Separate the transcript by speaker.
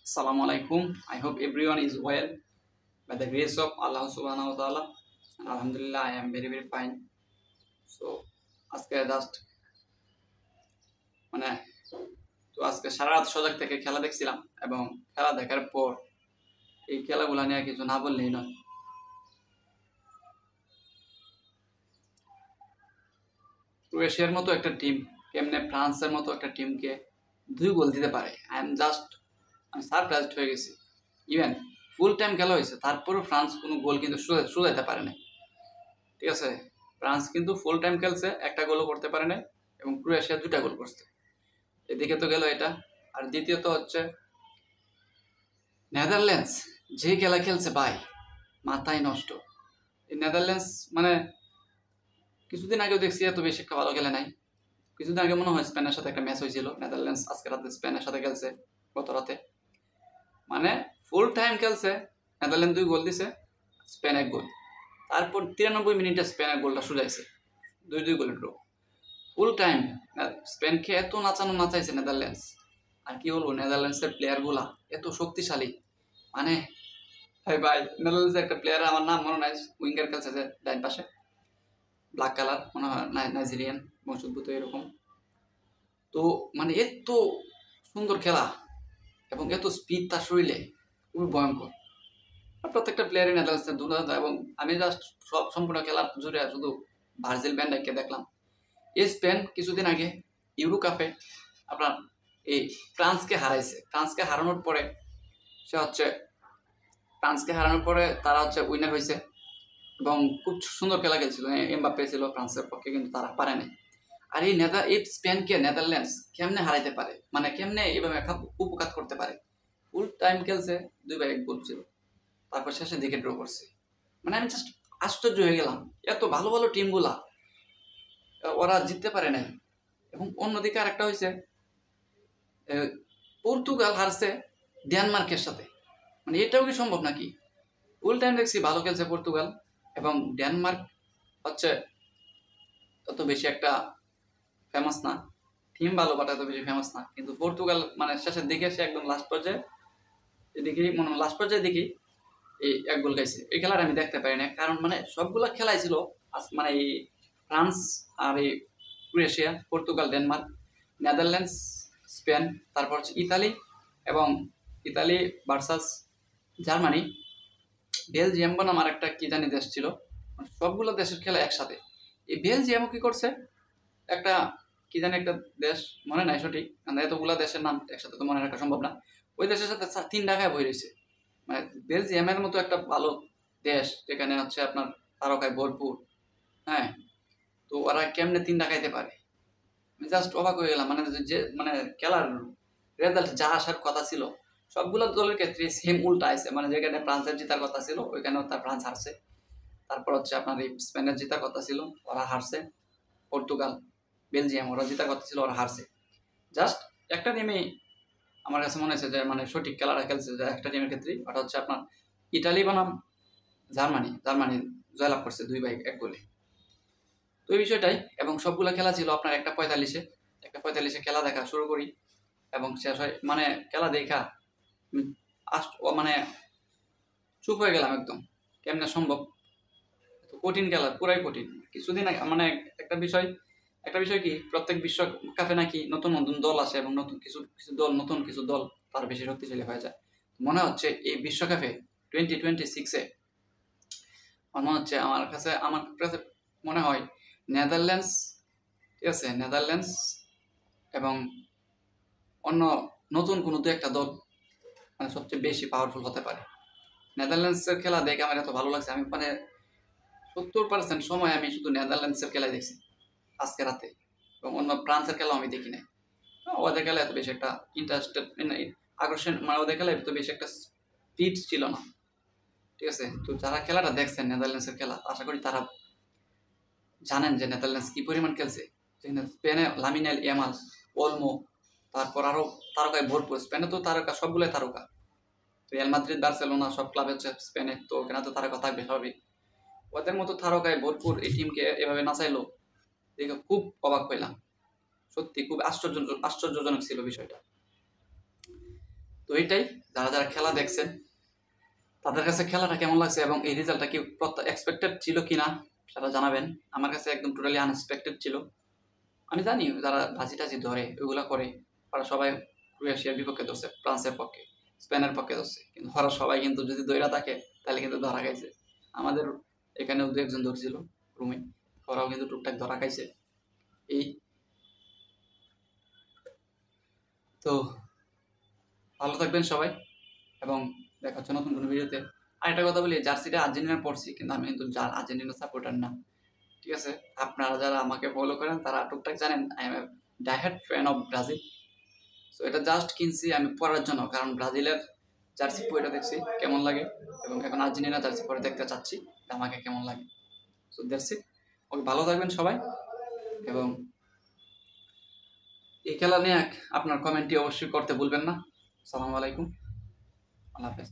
Speaker 1: Assalamu alaikum. I hope everyone is well by the grace of Allah subhanahu wa ta'ala. And Alhamdulillah, I am very fine. So, আজকে just মানে আজকে সারা রাত সজাগ থেকে খেলা দেখছিলাম এবং খেলা দেখার পর এই খেলাগুলো নিয়ে কিছু না বললেই নয়। ক্রোয়েশিয়ার মতো একটা টিম কেমনে ফ্রান্সের মতো একটা টিমকে 2 গোল দিতে পারে, আমি সারপ্রাইজড হয়ে গেছি। ইভেন ফুল টাইম খেলা হয়েছে, তারপরেও ফ্রান্স কোনো গোল কিন্তু শুধাইতে পারে না। ঠিক আছে, ফ্রান্স কিন্তু ফুল টাইম খেলছে, একটা গোলও করতে পারে না এবং ক্রোয়েশিয়া 2টা গোল করছে। এদিকে তো গেল এটা, আর দ্বিতীয়ত হচ্ছে নেদারল্যান্ডস যে খেলা খেলছে ভাই, মাথায় নষ্ট। এই নেদারল্যান্ডস মানে কিছুদিন আগেও দেখছি এত বেশি একটা ভালো খেলে নাই। কিছুদিন আগে মনে হয় স্পেনের সাথে একটা ম্যাচ হয়েছিল, নেদারল্যান্ডস আজকে রাতে স্পেনের সাথে খেলছে গত রাতে। মানে ফুল টাইম খেলছে, নেদারল্যান্ড 2 গোল দিছে, স্পেন 1 গোল। তারপর 93 মিনিটে স্পেনের গোলটা সুজাইছে, 2-2 গোলের ড্র। ফুল টাইম স্পেনকে এত নাচাইছে নেদারল্যান্ডস। আর কি বলবো, নেদারল্যান্ডসের প্লেয়ারগুলা এত শক্তিশালী। মানে ভাই নেদারল্যান্ডসের একটা প্লেয়ার, আমার নাম মনে নাই, উইঙ্গার খেলছে যে ডাইন পাশে, ব্ল্যাক কালার, মনে হয় নাইজেরিয়ান বংশোদ্ভূত এরকম। তো মানে এত সুন্দর খেলা এবং এত স্পিড তার শরীরে, খুবই ভয়ঙ্কর। প্রত্যেকটা প্লেয়ারই নেদারল্যান্ডসের দুর্দান্ত। এবং আমি জাস্ট সম্পূর্ণ খেলা জুড়ে শুধু ভার্জিল ভ্যান ডাইককে দেখলাম। এই স্পেন কিছুদিন আগে ইউরো কাপে আপনার এই ফ্রান্সকে হারাইছে। ফ্রান্সকে হারানোর পরে তারা উইনার হয়েছে এবং খুব সুন্দর খেলা খেলছিল, এমবাপ্পে ছিল ফ্রান্সের পক্ষে, কিন্তু তারা পারে নাই। আর এই স্পেনকে নেদারল্যান্ডস কেমনে হারাইতে পারে, মানে কেমনে এইভাবে উপকার করতে পারে। ফুল টাইম খেলছে, 2-1 গোল ছিল, তারপর শেষে দিকে ড্র করছে। মানে আমি জাস্ট আশ্চর্য হয়ে গেলাম, এত ভালো ভালো টিমগুলা ওরা জিততে পারে নাই। এবং অন্যদিকে আরেকটা হয়েছে, পর্তুগাল হারছে ডেনমার্কের সাথে। মানে এটাও কি সম্ভব নাকি? ফুল টাইম দেখছি ভালো খেলছে পর্তুগাল, এবং ডেনমার্ক হচ্ছে তত বেশি একটা ফেমাস না, টিম ভালো বাট এত বেশি ফেমাস না। কিন্তু পর্তুগাল মানে শেষের দিকে এসে একদম লাস্ট পর্যায়ে দেখি এই 1 গোল গাইছে। এই খেলাটা আমি দেখতে পারি না, কারণ মানে সবগুলা খেলাই ছিল মানে এই ফ্রান্স আর এই Croatia, Portugal, Denmark, Netherlands, Spain, তারপর হচ্ছে ইতালি ভার্সাস জার্মানি, বেলজিয়াম বনাম আর একটা কি জানি দেশ ছিল। সবগুলো দেশের খেলা একসাথে। এই বেলজিয়ামও কি করছে, একটা কি জানি একটা দেশ, মনে নাই সঠিক, এতগুলা দেশের নাম একসাথে তো মনে রাখা সম্ভব না। ওই দেশের সাথে 3 ঢাকায় বই রয়েছে। মানে বেলজিয়ামের মতো একটা ভালো দেশ, যেখানে হচ্ছে আপনার তারকায় ভরপুর, হ্যাঁ, তো ওরা কেমনে 3 ঢাকাইতে পারে? আমি জাস্ট অবাক হয়ে গেলাম। মানে খেলার রেজাল্ট যা আসার কথা ছিল সবগুলো দলের ক্ষেত্রে সেম উল্টা আছে। মানে যেখানে ফ্রান্সের জেতার কথা ছিল ওইখানেও তার ফ্রান্স হারছে। তারপর হচ্ছে আপনার এই স্পেনের জেতার কথা ছিল, ওরা হারছে। পর্তুগাল, বেলজিয়াম, ওরা জেতার কথা ছিল, ওরা হারছে। জাস্ট একটা টিমে আমার কাছে মনে হয়েছে যে মানে সঠিক খেলাটা খেলছে, যে একটা টিমের ক্ষেত্রে, ওটা হচ্ছে আপনার ইটালি বনাম জার্মানি জয়লাভ করছে 2-1 গোলে। তো এই বিষয়টাই। এবং সবগুলো খেলা ছিল আপনার 1:45 খেলা দেখা শুরু করি এবং শেষ হয়। মানে খেলা দেখা মানে চুপ হয়ে গেলাম একদম, কেমনে সম্ভব, কঠিন খেলা, পুরাই কঠিন। কিছুদিন আগে মানে একটা বিষয় কি, প্রত্যেক বিশ্বকাপে নাকি নতুন দল আসে এবং কিছু দল তার বেশি শক্তিশালী হয়ে যায়। মনে হচ্ছে এই বিশ্বকাপে 2026-এ মনে হচ্ছে আমার কাছে মনে হয় নেদারল্যান্ডস, ঠিক আছে, নেদারল্যান্ডস এবং অন্য নতুন কোনো 2-1টা দল মানে সবচেয়ে বেশি পাওয়ারফুল হতে পারে। নেদারল্যান্ডসের খেলা দেখে আমার এত ভালো লাগছে, আমি মানে 70% সময় আমি শুধু নেদারল্যান্ডসের খেলাই দেখছি আজকে রাতে, এবং অন্য ফ্রান্সের খেলাও আমি দেখি নাই। ওদের খেলা এত বেশি একটা আকর্ষণ, মানে ওদের খেলা এত বেশি একটা স্পিড ছিল না, ঠিক আছে। তো যারা খেলাটা দেখছেন নেদারল্যান্ডসের খেলা, আশা করি তারা জানেন যে নেদারল্যান্ডস কি পরিমাণ খেলছে। স্পেনে লামিন ইয়ামাল, ওলমো, তারপর আরো তারকায় ভরপুর। স্পেনে তো তারকা সবগুলোই তারকা, রিয়াল মাদ্রিদ, বার্সেলোনা সব ক্লাব হচ্ছে স্পেনে, তো ওখানে তো তারকা থাকবে স্বাভাবিক। ওদের মতো তারকায় ভরপুর এই টিমকে এভাবে নাচাইলো দেখে খুব অবাক হইলাম। সত্যি খুব আশ্চর্যজনক ছিল বিষয়টা। তো এইটাই, যারা যারা খেলা দেখছেন তাদের কাছে খেলাটা কেমন লাগছে এবং এই রেজাল্টটা কি এক্সপেক্টেড ছিল কিনা সেটা জানাবেন। আমার কাছে একদম টোটালি আনএক্সপেক্টেড ছিল। আমি জানি যারা বাজি টাজি ধরে ওইগুলা করে তারা সবাই ক্রোয়েশিয়ার বিপক্ষে ধরছে, ফ্রান্সের পক্ষে, স্পেনের পক্ষে ধরছে, কিন্তু ওরা সবাই কিন্তু যদি দৈরা থাকে তাহলে কিন্তু ধরা খাইছে। আমাদের এখানেও দু একজন ধরছিল রুমে, ওরাও কিন্তু টুকটাক ধরা খাইছে। এই তো ভালো থাকবেন সবাই এবং দেখা হচ্ছে নতুন কোনো ভিডিওতে। আরেকটা কথা বলি, জার্সিটা আর্জেন্টিনা পড়ছি, কিন্তু আমি কিন্তু আর্জেন্টিনা সাপোর্টার না, ঠিক আছে? আপনারা যারা আমাকে ফলো করেন তারা টুকটাক জানেন I M A diehard fan of Brazil. So এটা জাস্ট কিনছি আমি পড়ার জন্য, কারণ ব্রাজিলের জার্সি পরে দেখছি কেমন লাগে এবং এখন আর্জেন্টিনা জার্সি পরে দেখতে চাচ্ছি আমাকে কেমন লাগে। So that's it. ওকে, ভালো থাকবেন সবাই এবং এই খেলা নিয়ে আপনার কমেন্টটি অবশ্যই করতে ভুলবেন না। আসসালামু আলাইকুম, আল্লাহ হাফেজ।